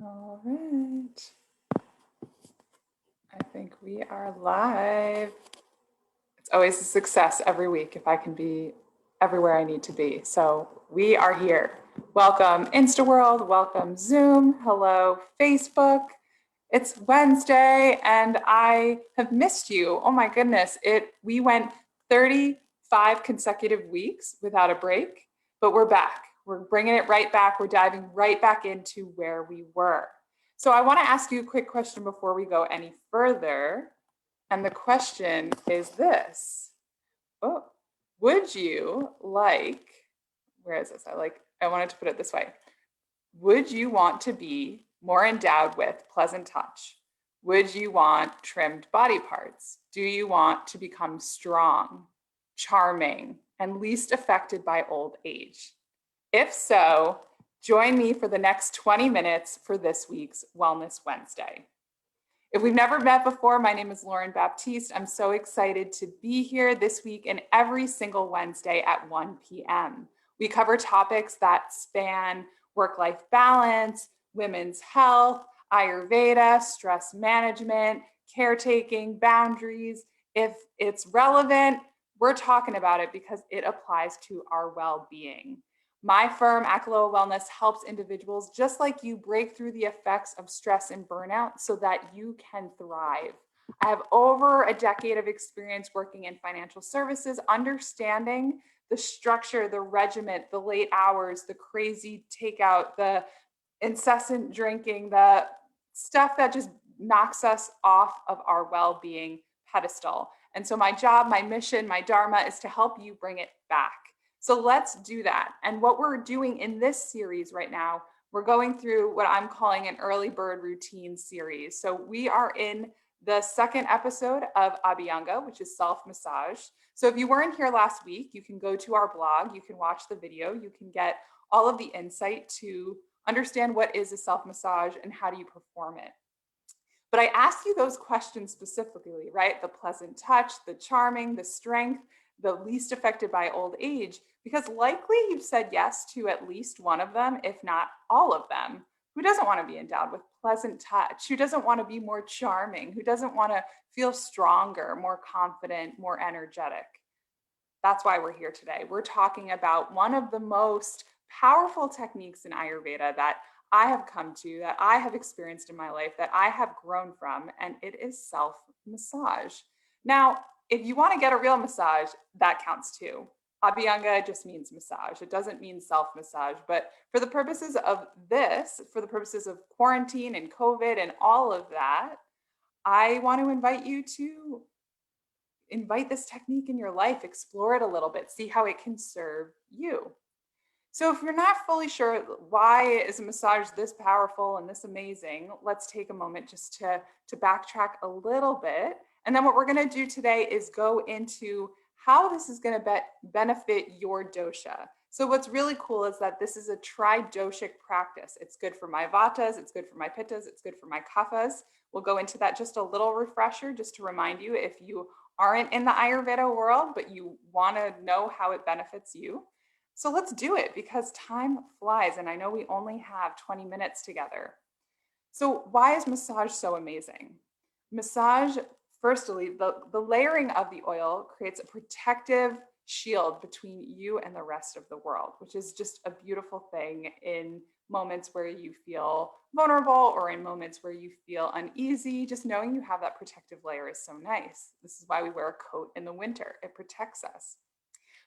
All right. I think we are live. It's always a success every week if I can be everywhere I need to be. So we are here. Welcome InstaWorld, welcome Zoom, hello Facebook. It's Wednesday and I have missed you. Oh my goodness. We went 35 consecutive weeks without a break, but we're back. We're bringing it right back. We're diving right back into where we were. So I want to ask you a quick question before we go any further. And the question is this. Oh, would you like, where is this? I wanted to put it this way. Would you want to be more endowed with pleasant touch? Would you want trimmed body parts? Do you want to become strong, charming, and least affected by old age? If so, join me for the next 20 minutes for this week's Wellness Wednesday. If we've never met before, my name is Lauren Baptiste. I'm so excited to be here this week and every single Wednesday at 1 p.m. We cover topics that span work-life balance, women's health, Ayurveda, stress management, caretaking, boundaries. If it's relevant, we're talking about it because it applies to our well-being. My firm, Acheloa Wellness, helps individuals just like you break through the effects of stress and burnout so that you can thrive. I have over a decade of experience working in financial services, understanding the structure, the regiment, the late hours, the crazy takeout, the incessant drinking, the stuff that just knocks us off of our well-being pedestal. And so my job, my mission, my dharma is to help you bring it back. So let's do that. And what we're doing in this series right now, we're going through what I'm calling an early bird routine series. So we are in the second episode of Abhyanga, which is self-massage. So if you weren't here last week, you can go to our blog, you can watch the video, you can get all of the insight to understand what is a self-massage and how do you perform it. But I asked you those questions specifically, right? The pleasant touch, the charming, the strength, the least affected by old age, because likely you've said yes to at least one of them, if not all of them. Who doesn't want to be endowed with pleasant touch? Who doesn't want to be more charming? Who doesn't want to feel stronger, more confident, more energetic? That's why we're here today. We're talking about one of the most powerful techniques in Ayurveda that I have come to, that I have experienced in my life, that I have grown from, and it is self-massage. Now, if you want to get a real massage, that counts too. Abhyanga just means massage. It doesn't mean self-massage. But for the purposes of this, for the purposes of quarantine and COVID and all of that, I want to invite you to invite this technique in your life, explore it a little bit, see how it can serve you. So if you're not fully sure why is a massage this powerful and this amazing, let's take a moment just to backtrack a little bit. And then what we're going to do today is go into how this is going to benefit your dosha. So what's really cool is that this is a tri-doshic practice. It's good for my vatas, it's good for my pittas, it's good for my kaphas. We'll go into that, just a little refresher, just to remind you if you aren't in the Ayurveda world, but you want to know how it benefits you. So let's do it because time flies and I know we only have 20 minutes together. So why is massage so amazing? Massage, firstly, the layering of the oil creates a protective shield between you and the rest of the world, which is just a beautiful thing in moments where you feel vulnerable or in moments where you feel uneasy. Just knowing you have that protective layer is so nice. This is why we wear a coat in the winter. It protects us.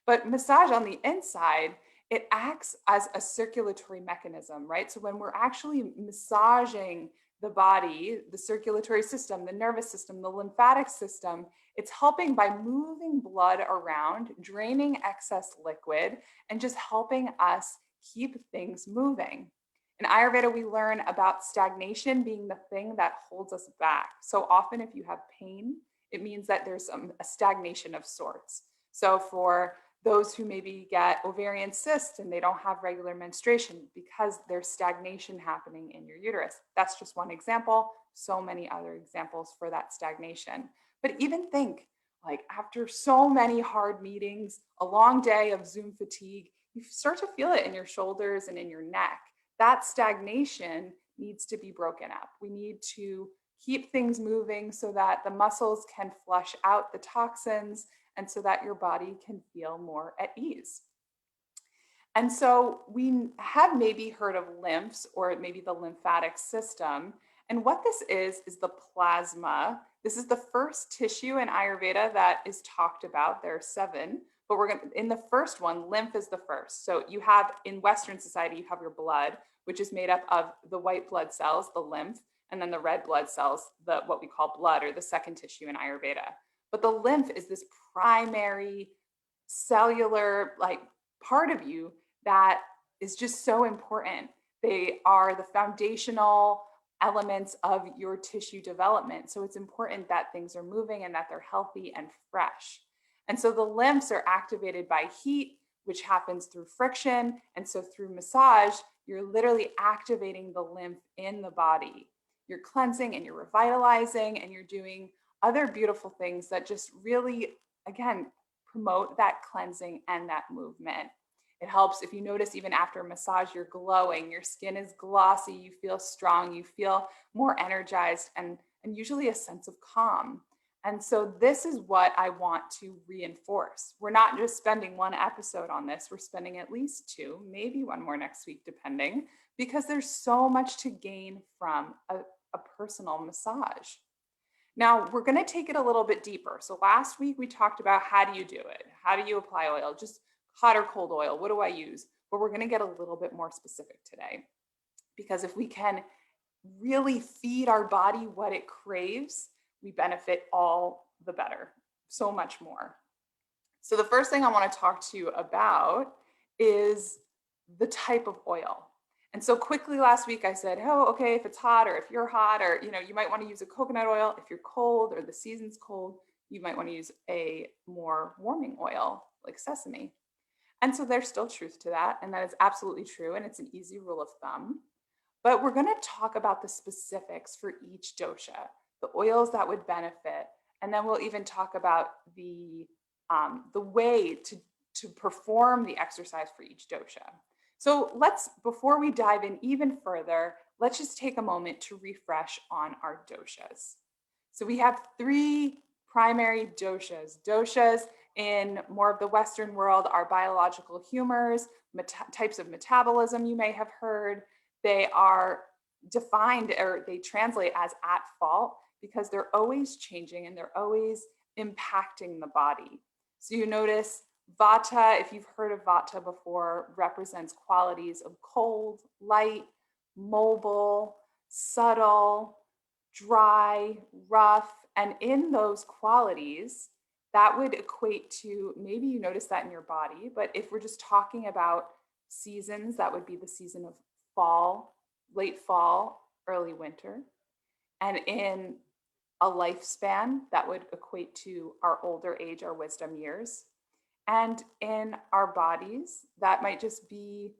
But massage on the inside, it acts as a circulatory mechanism, right? So when we're actually massaging the body, the circulatory system, the nervous system, the lymphatic system, it's helping by moving blood around, draining excess liquid, and just helping us keep things moving. In Ayurveda, we learn about stagnation being the thing that holds us back. So often if you have pain, it means that there's a stagnation of sorts. So for those who maybe get ovarian cysts and they don't have regular menstruation because there's stagnation happening in your uterus. That's just one example. So many other examples for that stagnation. But even think, like after so many hard meetings, a long day of Zoom fatigue, you start to feel it in your shoulders and in your neck. That stagnation needs to be broken up. We need to keep things moving so that the muscles can flush out the toxins and so that your body can feel more at ease. And so we have maybe heard of lymphs or maybe the lymphatic system. And what this is the plasma. This is the first tissue in Ayurveda that is talked about. There are 7, but we're going to, in the first one, lymph is the first. So you have in Western society, you have your blood, which is made up of the white blood cells, the lymph, and then the red blood cells, the what we call blood, or the second tissue in Ayurveda. But the lymph is this primary cellular part of you that is just so important. They are the foundational elements of your tissue development. So it's important that things are moving and that they're healthy and fresh. And so the lymphs are activated by heat, which happens through friction. And so through massage, you're literally activating the lymph in the body. You're cleansing and you're revitalizing and you're doing other beautiful things that just really, again, promote that cleansing and that movement. It helps if you notice even after a massage, you're glowing, your skin is glossy, you feel strong, you feel more energized and usually a sense of calm. And so this is what I want to reinforce. We're not just spending one episode on this, we're spending at least 2, maybe one more next week, depending, because there's so much to gain from a personal massage. Now, we're going to take it a little bit deeper. So last week we talked about how do you do it? How do you apply oil? Just hot or cold oil? What do I use? But we're going to get a little bit more specific today, because if we can really feed our body what it craves, we benefit all the better, so much more. So the first thing I want to talk to you about is the type of oil. And so quickly last week I said, oh, okay, if it's hot or if you're hot, or you might want to use a coconut oil. If you're cold or the season's cold, you might want to use a more warming oil like sesame. And so there's still truth to that, and that is absolutely true, and it's an easy rule of thumb. But we're going to talk about the specifics for each dosha, the oils that would benefit, and then we'll even talk about the way to perform the exercise for each dosha. So before we dive in even further, let's just take a moment to refresh on our doshas. So we have 3 primary doshas. Doshas in more of the Western world are biological humors, types of metabolism you may have heard. They are defined, or they translate as at fault, because they're always changing and they're always impacting the body. So you notice Vata, if you've heard of Vata before, represents qualities of cold, light, mobile, subtle, dry, rough. And in those qualities, that would equate to, maybe you notice that in your body, but if we're just talking about seasons, that would be the season of fall, late fall, early winter. And in a lifespan, that would equate to our older age, our wisdom years. And in our bodies, that might just be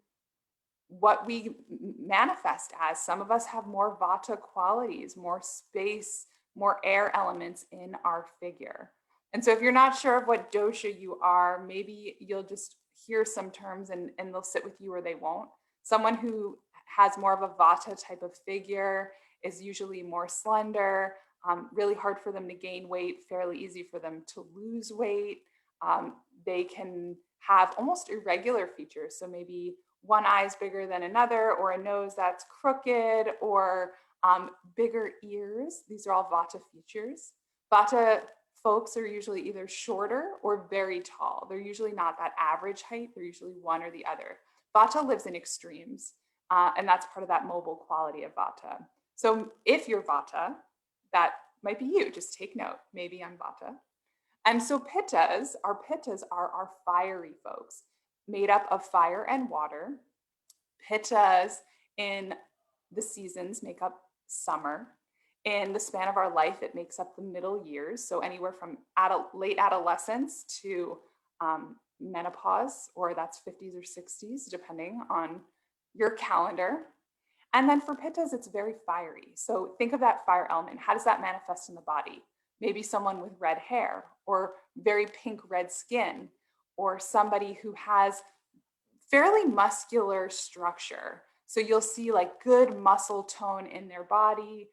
what we manifest as. Some of us have more Vata qualities, more space, more air elements in our figure. And so if you're not sure of what dosha you are, maybe you'll just hear some terms and they'll sit with you or they won't. Someone who has more of a Vata type of figure is usually more slender, really hard for them to gain weight, fairly easy for them to lose weight. They can have almost irregular features. So maybe one eye is bigger than another, or a nose that's crooked, or bigger ears. These are all Vata features. Vata folks are usually either shorter or very tall. They're usually not that average height. They're usually one or the other. Vata lives in extremes, and that's part of that mobile quality of Vata. So if you're Vata, that might be you. Just take note. Maybe I'm Vata. And so pittas are our fiery folks, made up of fire and water. Pittas in the seasons make up summer. In the span of our life, it makes up the middle years. So anywhere from late adolescence to menopause, or that's 50s or 60s, depending on your calendar. And then for pittas, it's very fiery. So think of that fire element. How does that manifest in the body? Maybe someone with red hair, or very pink red skin, or somebody who has fairly muscular structure. So you'll see like good muscle tone in their body.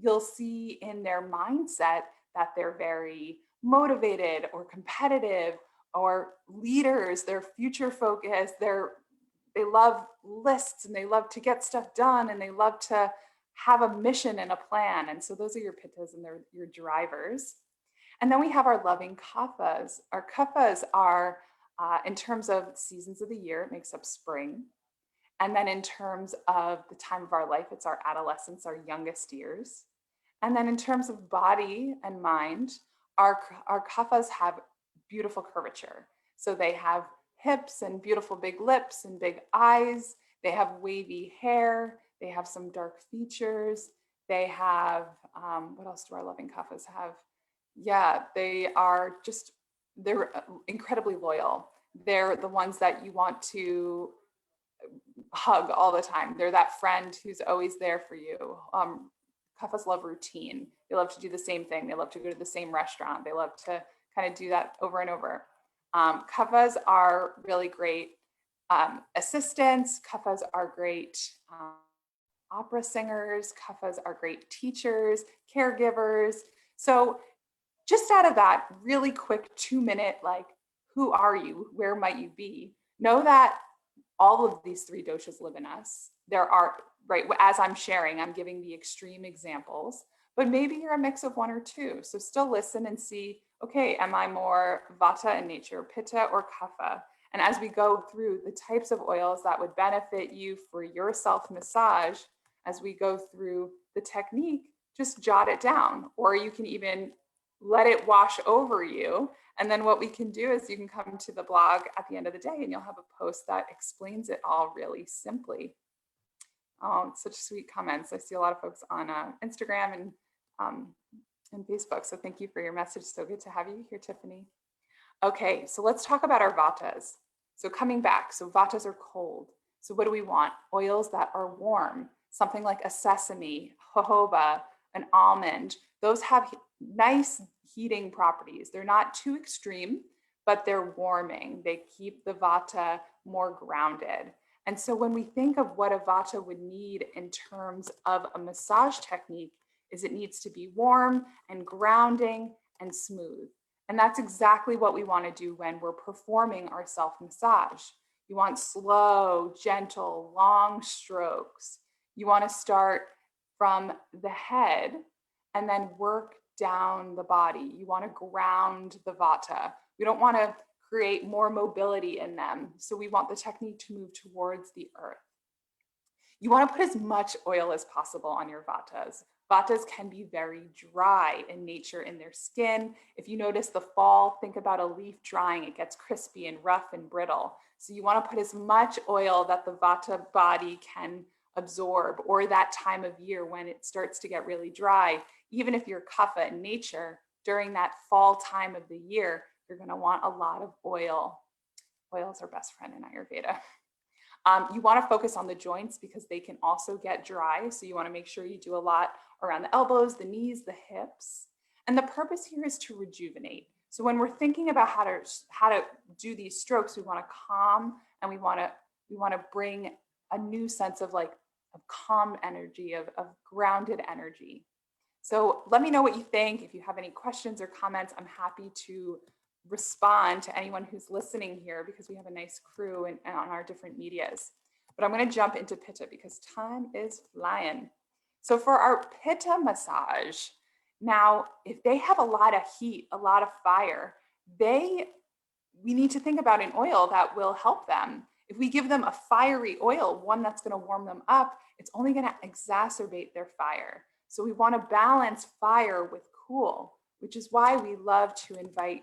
You'll see in their mindset that they're very motivated or competitive or leaders. They're future focused. They love lists and they love to get stuff done and they love to have a mission and a plan. And so those are your pittas and they're your drivers. And then we have our loving kaphas. Our kaphas are, in terms of seasons of the year, it makes up spring. And then in terms of the time of our life, it's our adolescence, our youngest years. And then in terms of body and mind, our kaphas have beautiful curvature. So they have hips and beautiful big lips and big eyes. They have wavy hair. They have some dark features. They have, what else do our loving kaphas have? Yeah, they're incredibly loyal. They're the ones that you want to hug all the time. They're that friend who's always there for you. Kaphas love routine. They love to do the same thing. They love to go to the same restaurant. They love to kind of do that over and over. Kaphas are really great assistants. Kaphas are great opera singers. Kaphas are great teachers, caregivers. So just out of that really quick 2-minute, like, who are you? Where might you be? Know that all of these three doshas live in us. There are, right, as I'm sharing, I'm giving the extreme examples, but maybe you're a mix of one or two. So still listen and see, okay, am I more vata in nature, pitta or kapha? And as we go through the types of oils that would benefit you for your self-massage, as we go through the technique, just jot it down, or you can even let it wash over you. And then what we can do is you can come to the blog at the end of the day and you'll have a post that explains it all really simply. Oh, such sweet comments. I see a lot of folks on Instagram and Facebook. So thank you for your message. So good to have you here, Tiffany. Okay, so let's talk about our vatas. So coming back, so vatas are cold. So what do we want? Oils that are warm, something like a sesame, jojoba, an almond. Those have nice heating properties. They're not too extreme, but they're warming. They keep the vata more grounded. And so when we think of what a vata would need in terms of a massage technique, is it needs to be warm and grounding and smooth. And that's exactly what we want to do when we're performing our self-massage. You want slow, gentle, long strokes. You want to start from the head and then work down the body. You want to ground the vata. We don't want to create more mobility in them. So we want the technique to move towards the earth. You want to put as much oil as possible on your vatas. Vatas can be very dry in nature in their skin. If you notice the fall, think about a leaf drying. It gets crispy and rough and brittle. So you want to put as much oil that the vata body can absorb, or that time of year when it starts to get really dry. Even if you're kapha in nature, during that fall time of the year, you're going to want a lot of oil. Oil is our best friend in Ayurveda. You want to focus on the joints because they can also get dry. So you want to make sure you do a lot around the elbows, the knees, the hips. And the purpose here is to rejuvenate. So when we're thinking about how to do these strokes, we want to calm and we want to bring a new sense of calm energy, of grounded energy. So let me know what you think. If you have any questions or comments, I'm happy to respond to anyone who's listening here because we have a nice crew and on our different medias. But I'm going to jump into pitta because time is flying. So for our pitta massage, now if they have a lot of heat, a lot of fire, we need to think about an oil that will help them. If we give them a fiery oil, one that's going to warm them up, it's only going to exacerbate their fire. So we want to balance fire with cool, which is why we love to invite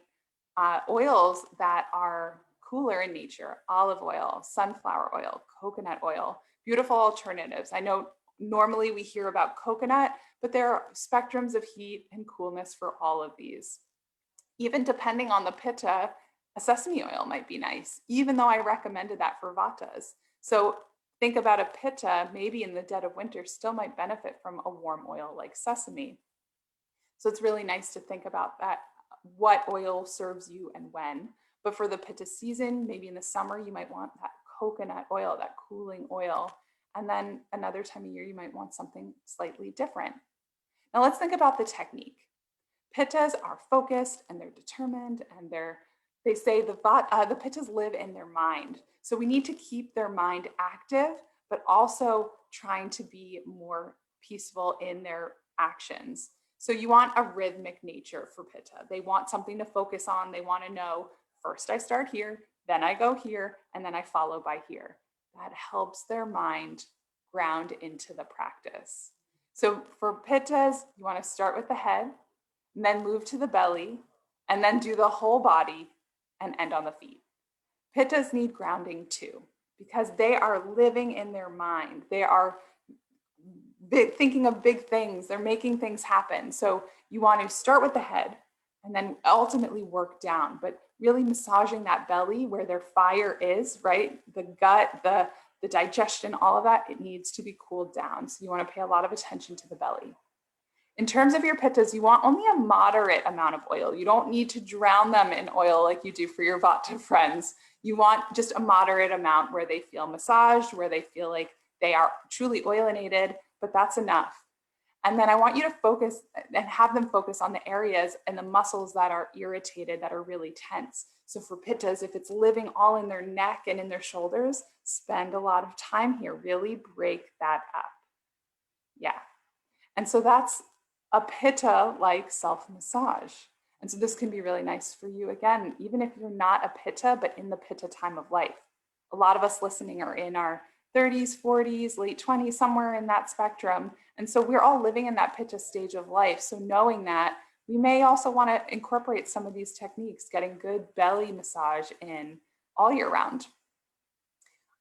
oils that are cooler in nature: olive oil, sunflower oil, coconut oil, beautiful alternatives. I know normally we hear about coconut, but there are spectrums of heat and coolness for all of these. Even depending on the pitta, a sesame oil might be nice, even though I recommended that for vatas. So think about a pitta, maybe in the dead of winter, still might benefit from a warm oil like sesame. So it's really nice to think about that, what oil serves you and when. But for the pitta season, maybe in the summer, you might want that coconut oil, that cooling oil. And then another time of year, you might want something slightly different. Now let's think about the technique. Pittas are focused and they're determined, and they say the pittas live in their mind. So we need to keep their mind active, but also trying to be more peaceful in their actions. So you want a rhythmic nature for pitta. They want something to focus on. They want to know, first I start here, then I go here, and then I follow by here. That helps their mind ground into the practice. So for pittas, you want to start with the head, and then move to the belly, and then do the whole body and end on the feet. Pittas need grounding too, because they are living in their mind. They are thinking of big things. They're making things happen. So you want to start with the head and then ultimately work down, but really massaging that belly where their fire is, right? The gut, the digestion, all of that, it needs to be cooled down. So you want to pay a lot of attention to the belly. In terms of your pittas, you want only a moderate amount of oil. You don't need to drown them in oil like you do for your Vata friends. You want just a moderate amount where they feel massaged, where they feel like they are truly oilinated, but that's enough. And then I want you to focus and have them focus on the areas and the muscles that are irritated, that are really tense. So for pittas, if it's living all in their neck and in their shoulders, spend a lot of time here. Really break that up. Yeah. And so that's a pitta-like self-massage. And so this can be really nice for you, again, even if you're not a pitta, but in the pitta time of life. A lot of us listening are in our 30s, 40s, late 20s, somewhere in that spectrum. And so we're all living in that pitta stage of life. So knowing that, we may also want to incorporate some of these techniques, getting good belly massage in all year round.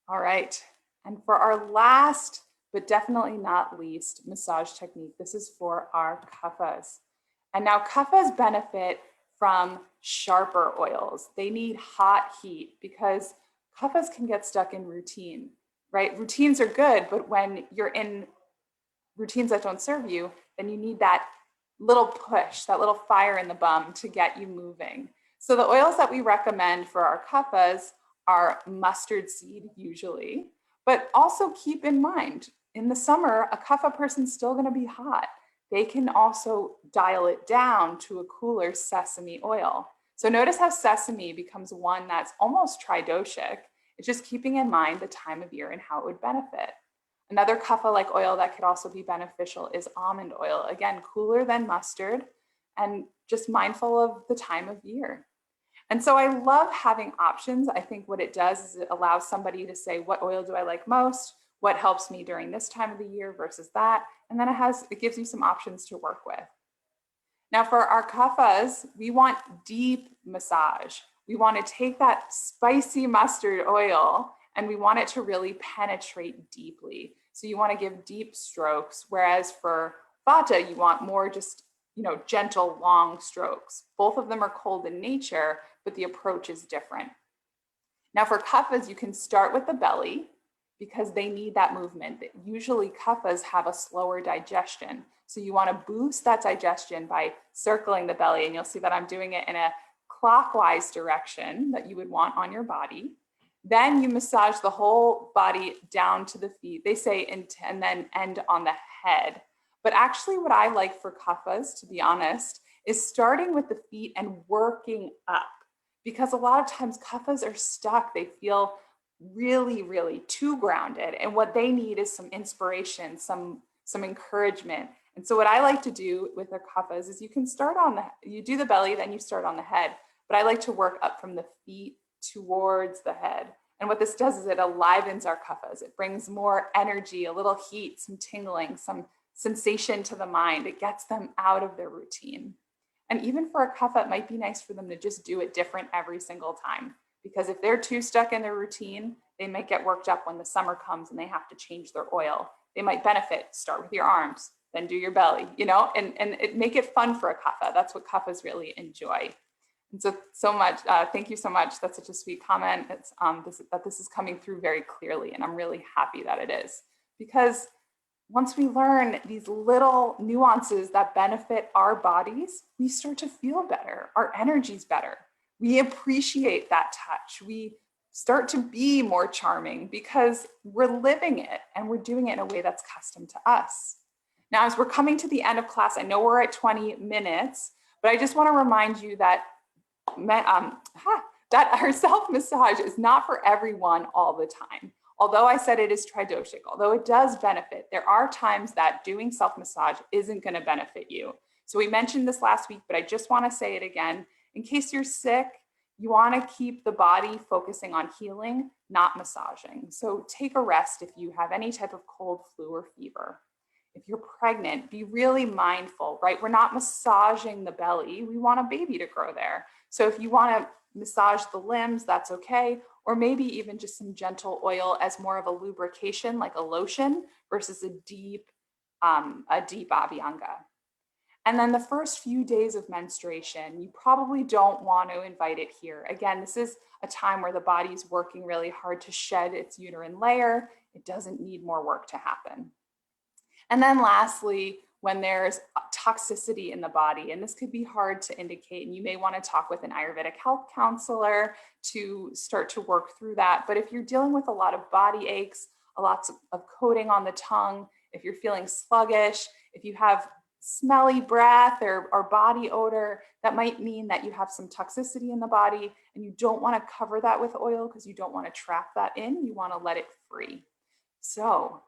All right. And for our last, but definitely not least, massage technique, this is for our kaphas. And now kaphas benefit from sharper oils. They need hot heat because kaphas can get stuck in routine, right? Routines are good, but when you're in routines that don't serve you, then you need that little push, that little fire in the bum to get you moving. So the oils that we recommend for our kaphas are mustard seed usually, but also keep in mind, in the summer, a kapha person's still going to be hot. They can also dial it down to a cooler sesame oil. So notice how sesame becomes one that's almost tridoshic. It's just keeping in mind the time of year and how it would benefit. Another kapha-like oil that could also be beneficial is almond oil. Again, cooler than mustard and just mindful of the time of year. And so I love having options. I think what it does is it allows somebody to say, what oil do I like most? What helps me during this time of the year versus that? And then it gives you some options to work with. Now for our kaphas, we want deep massage. We want to take that spicy mustard oil and we want it to really penetrate deeply. So you want to give deep strokes, whereas for Vata, you want more just, gentle, long strokes. Both of them are cold in nature, but the approach is different. Now for kaphas, you can start with the belly because they need that movement. Usually kaphas have a slower digestion. So you want to boost that digestion by circling the belly. And you'll see that I'm doing it in a clockwise direction that you would want on your body. Then you massage the whole body down to the feet. They say, and then end on the head. But actually what I like for kaphas, to be honest, is starting with the feet and working up. Because a lot of times kaphas are stuck. They feel really, really too grounded. And what they need is some inspiration, some encouragement. And so what I like to do with the kaphas is you can start you do the belly, then you start on the head. But I like to work up from the feet towards the head. And what this does is it alivens our kaphas. It brings more energy, a little heat, some tingling, some sensation to the mind. It gets them out of their routine. And even for a kapha, it might be nice for them to just do it different every single time. Because if they're too stuck in their routine, they might get worked up when the summer comes and they have to change their oil. They might benefit, start with your arms, then do your belly, and make it fun for a kapha. That's what kaphas really enjoy. And so much, thank you so much. That's such a sweet comment. It's this is coming through very clearly, and I'm really happy that it is. Because once we learn these little nuances that benefit our bodies, we start to feel better. Our energy's better. We appreciate that touch. We start to be more charming because we're living it and we're doing it in a way that's custom to us. Now, as we're coming to the end of class, I know we're at 20 minutes, but I just want to remind you that that our self-massage is not for everyone all the time. Although I said it is tridoshic, although it does benefit, there are times that doing self-massage isn't going to benefit you. So we mentioned this last week, but I just want to say it again. In case you're sick, you want to keep the body focusing on healing, not massaging. So take a rest if you have any type of cold, flu, or fever. If you're pregnant, be really mindful, right? We're not massaging the belly. We want a baby to grow there. So if you want to massage the limbs, that's okay. Or maybe even just some gentle oil as more of a lubrication, like a lotion, versus a deep Abhyanga. And then the first few days of menstruation, you probably don't want to invite it here. Again, this is a time where the body's working really hard to shed its uterine layer. It doesn't need more work to happen. And then lastly, when there's toxicity in the body, and this could be hard to indicate, and you may want to talk with an Ayurvedic health counselor to start to work through that. But if you're dealing with a lot of body aches, a lot of coating on the tongue, if you're feeling sluggish, if you have smelly breath or body odor, that might mean that you have some toxicity in the body and you don't want to cover that with oil because you don't want to trap that in. You want to let it free. So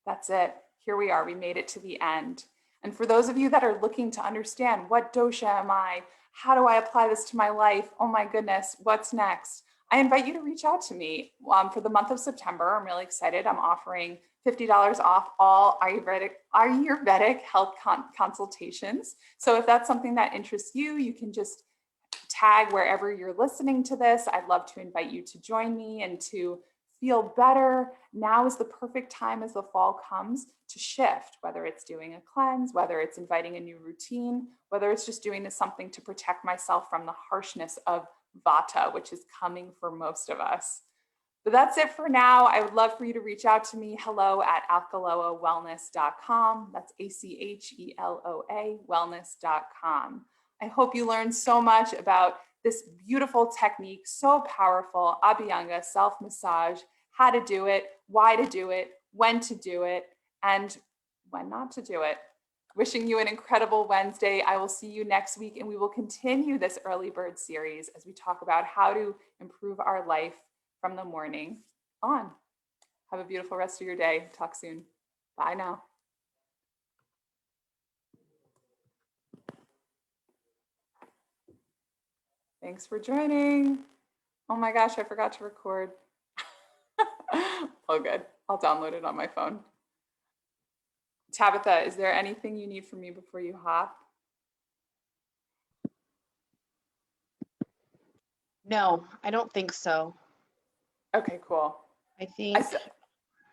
that's it. Here we are. We made it to the end. And for those of you that are looking to understand what dosha am I, how do I apply this to my life? Oh my goodness, what's next? I invite you to reach out to me for the month of September. I'm really excited. I'm offering $50 off all Ayurvedic health consultations. So if that's something that interests you, you can just tag wherever you're listening to this. I'd love to invite you to join me and to feel better. Now is the perfect time as the fall comes to shift, whether it's doing a cleanse, whether it's inviting a new routine, whether it's just doing something to protect myself from the harshness of Vata, which is coming for most of us. But that's it for now. I would love for you to reach out to me. Hello at acheloawellness.com. That's ACHELOA wellness.com. I hope you learned so much about this beautiful technique, so powerful, Abhyanga, self-massage, how to do it, why to do it, when to do it, and when not to do it. Wishing you an incredible Wednesday. I will see you next week, and we will continue this early bird series as we talk about how to improve our life from the morning on. Have a beautiful rest of your day. Talk soon. Bye now. Thanks for joining. Oh my gosh, I forgot to record. Oh, good. I'll download it on my phone. Tabitha, is there anything you need from me before you hop? No, I don't think so. Okay, cool. I think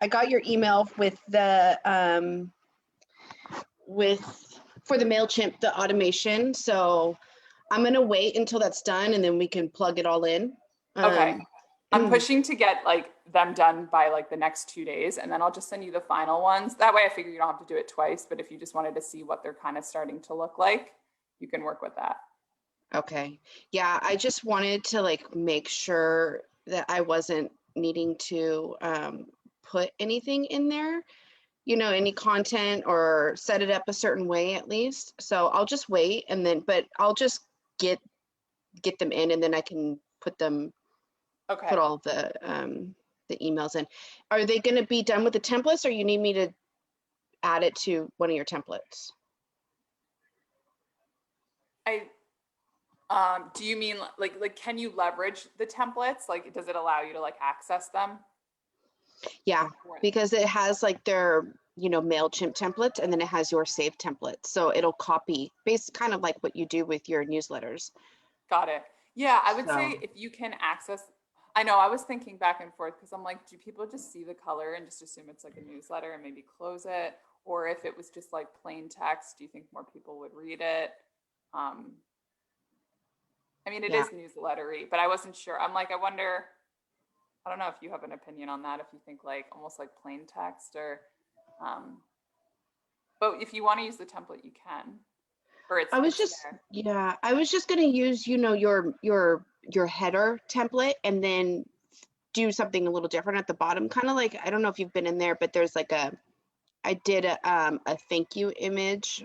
I got your email with the for the MailChimp, the automation. So I'm gonna wait until that's done and then we can plug it all in. Okay. I'm pushing to get like them done by like the next 2 days, and then I'll just send you the final ones. That way I figure you don't have to do it twice, but if you just wanted to see what they're kind of starting to look like, you can work with that. Okay. Yeah, I just wanted to like make sure that I wasn't needing to put anything in there, you know, any content or set it up a certain way at least. So I'll just wait and then, but I'll just get them in and then I can put them, Okay. put all the emails in. Are they going to be done with the templates or you need me to add it to one of your templates? Do you mean like can you leverage the templates? Like, does it allow you to like access them? Yeah, because it has like their, you know, MailChimp template and then it has your saved template. So it'll copy based kind of like what you do with your newsletters. Got it. Yeah, I would say if you can access, I know I was thinking back and forth because I'm like, do people just see the color and just assume it's like a newsletter and maybe close it? Or if it was just like plain text, do you think more people would read it? I mean, it is newslettery, but I wasn't sure. I'm like, I wonder, I don't know if you have an opinion on that, if you think like almost like plain text or, but if you want to use the template, you can. Or it's, I was just, I was just going to use, you know, your header template and then do something a little different at the bottom, kind of like, I don't know if you've been in there, but there's like I did a thank you image